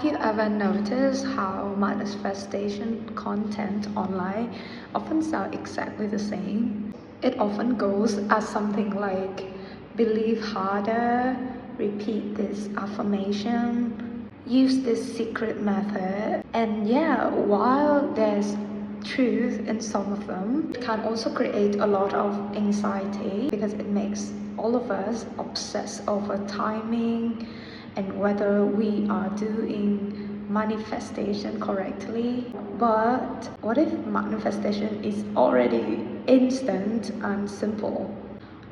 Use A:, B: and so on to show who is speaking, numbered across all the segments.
A: Have you ever noticed how manifestation content online often sound exactly the same? It often goes as something like believe harder, repeat this affirmation, use this secret method. And yeah, while there's truth in some of them, it can also create a lot of anxiety because it makes all of us obsess over timing and whether we are doing manifestation correctly. But what if manifestation is already instant and simple?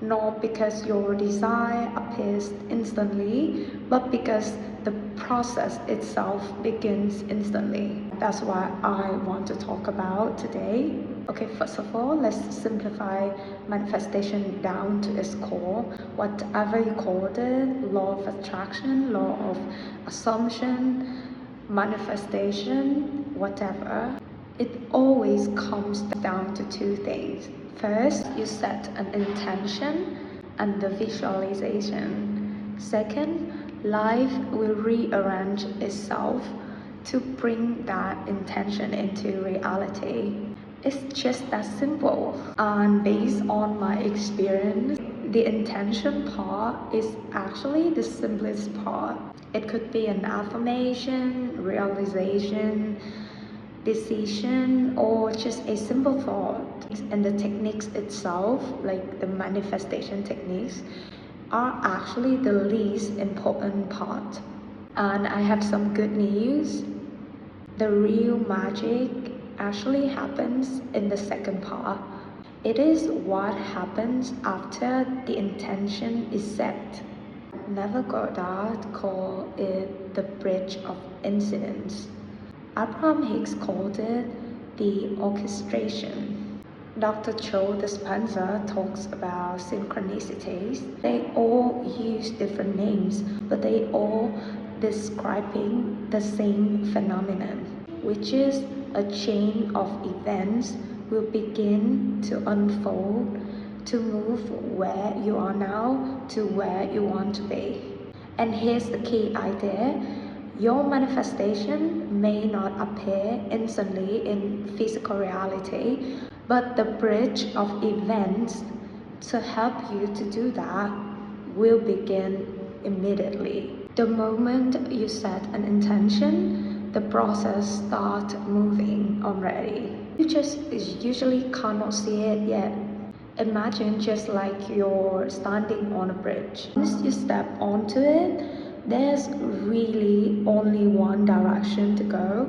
A: Not because your desire appears instantly, but because the process itself begins instantly. That's what I want to talk about today. Okay, first of all, let's simplify manifestation down to its core. Whatever you call it, law of attraction, law of assumption, manifestation, whatever, it always comes down to two things. First, you set an intention and the visualization. Second, life will rearrange itself to bring that intention into reality. It's just that simple. And based on my experience, the intention part is actually the simplest part. It could be an affirmation, realization, decision, or just a simple thought. And the techniques itself, like the manifestation techniques, are actually the least important part. And I have some good news. The real magic actually happens in the second part. It is what happens after the intention is set. Neville Goddard called it the bridge of incidents. Abraham Hicks called it the orchestration. Dr. Joe Dispenza talks about synchronicities. They all use different names, but they all describing the same phenomenon, which is a chain of events will begin to unfold to move where you are now to where you want to be. And here's the key idea. Your manifestation may not appear instantly in physical reality, but the bridge of events to help you to do that will begin immediately. The moment you set an intention, the process starts moving already. You just usually cannot see it yet. Imagine just like you're standing on a bridge. Once you step onto it, there's really only one direction to go,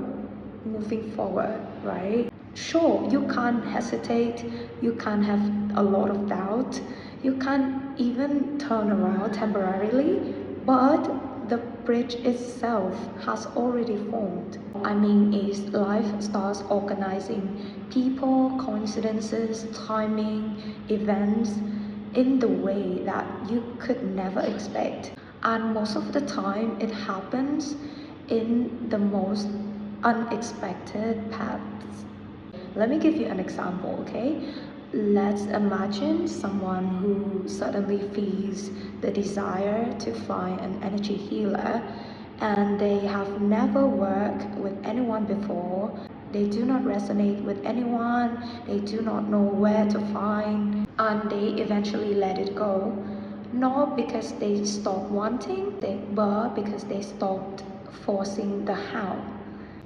A: moving forward, right? Sure, you can't hesitate, you can't have a lot of doubt, you can't even turn around temporarily, but the bridge itself has already formed. I mean, is life starts organizing people, coincidences, timing, events in the way that you could never expect. And most of the time, it happens in the most unexpected paths. Let me give you an example, okay? Let's imagine someone who suddenly feels the desire to find an energy healer and they have never worked with anyone before. They do not resonate with anyone, they do not know where to find, and they eventually let it go. Not because they stopped wanting, but because they stopped forcing the how.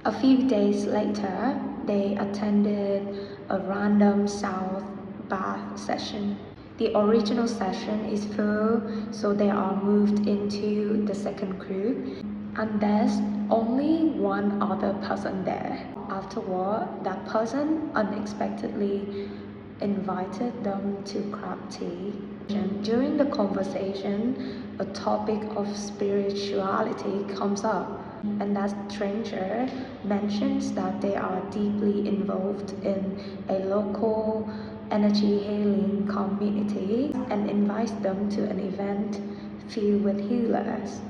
A: A few days later, they attended a random South Bath session. The original session is full, so they are moved into the second group, and there's only one other person there. Afterward, that person unexpectedly invited them to crab tea. And during the conversation, a topic of spirituality comes up, and that stranger mentions that they are deeply involved in a local energy healing community and invites them to an event filled with healers.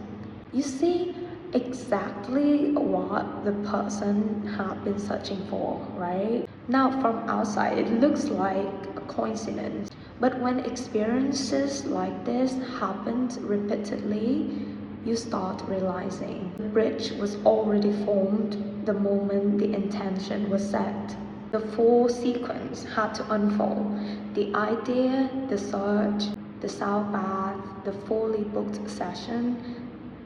A: You see exactly what the person had been searching for, right? Now, from outside, it looks like a coincidence. But when experiences like this happen repeatedly, you start realizing the bridge was already formed the moment the intention was set. The full sequence had to unfold: the idea, the search, the sound bath, the fully booked session,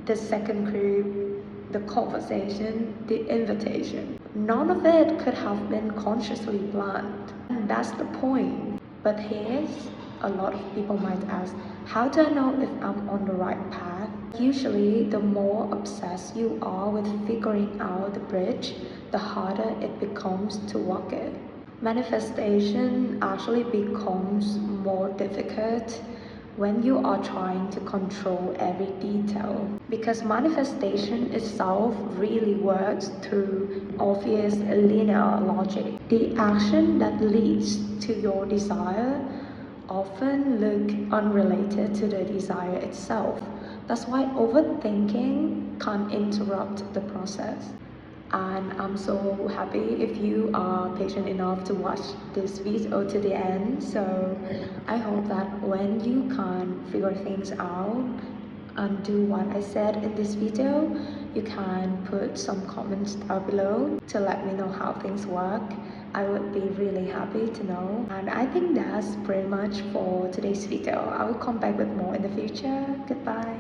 A: the second group, the conversation, the invitation. None of it could have been consciously planned. And that's the point. But here's a lot of people might ask, how do I know if I'm on the right path? Usually, the more obsessed you are with figuring out the bridge, the harder it becomes to walk it. Manifestation actually becomes more difficult when you are trying to control every detail, because manifestation itself really works through obvious linear logic. The action that leads to your desire often look unrelated to the desire itself. That's why overthinking can interrupt the process. And I'm so happy if you are patient enough to watch this video to the end. So I hope that when you can figure things out and do what I said in this video, you can put some comments down below to let me know how things work. I would be really happy to know. And I think that's pretty much for today's video. I will come back with more in the future. Goodbye.